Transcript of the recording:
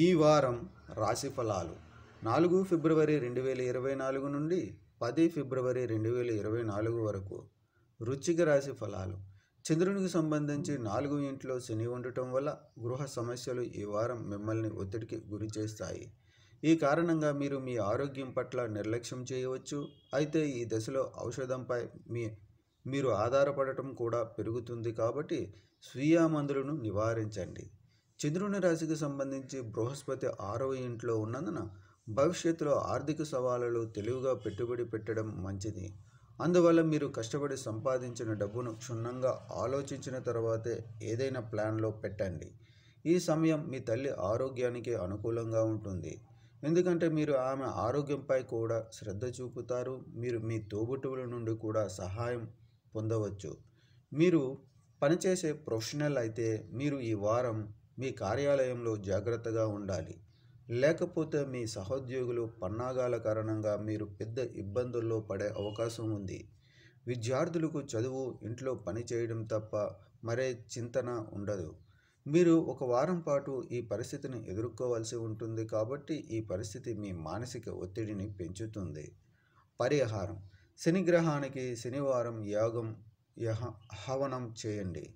ఈ వారం రాశి ఫలాలు 4 ఫిబ్రవరి 2024 నుండి 10 ఫిబ్రవరి 2024 వరకు. వృశ్చిక రాశి ఫలాలు. చంద్రునికి సంబంధించి 4వ ఇంట్లో శని ఉండటం వల్ల గృహ సమస్యలు ఈ వారం మిమ్మల్ని ఒత్తిడికి గురి చేస్తాయి. ఈ కారణంగా మీరు మీ ఆరోగ్యం పట్ల నిర్లక్ష్యం చేయవచ్చు. అయితే ఈ దశలో ఔషధంపై మీరు ఆధారపడటం కూడా పెరుగుతుంది కాబట్టి స్వీయ మందులను నివారించండి. చంద్రుని రాశికి సంబంధించి బృహస్పతి 6వ ఇంట్లో ఉన్నందున భవిష్యత్తులో ఆర్థిక సవాళ్లలో తెలివిగా పెట్టుబడి పెట్టడం మంచిది. అందువల్ల మీరు కష్టపడి సంపాదించిన డబ్బును క్షుణ్ణంగా ఆలోచించిన తర్వాతే ఏదైనా ప్లాన్లో పెట్టండి. ఈ సమయం మీ తల్లి ఆరోగ్యానికి అనుకూలంగా ఉంటుంది, ఎందుకంటే మీరు ఆమె ఆరోగ్యంపై కూడా శ్రద్ధ చూపుతారు. మీరు మీ తోబుట్టువుల నుండి కూడా సహాయం పొందవచ్చు. మీరు పనిచేసే ప్రొఫెషనల్ అయితే మీరు ఈ వారం మీ కార్యాలయంలో జాగ్రత్తగా ఉండాలి. లేకపోతే మీ సహోద్యోగులు పన్నాగాల కారణంగా మీరు పెద్ద ఇబ్బందుల్లో పడే అవకాశం ఉంది. విద్యార్థులకు చదువు, ఇంట్లో పని చేయడం తప్ప మరే చింతన ఉండదు. మీరు ఒక వారం పాటు ఈ పరిస్థితిని ఎదుర్కోవాల్సి ఉంటుంది కాబట్టి ఈ పరిస్థితి మీ మానసిక ఒత్తిడిని పెంచుతుంది. పరిహారం: శని గ్రహానికి శనివారం యాగం హవనం చేయండి.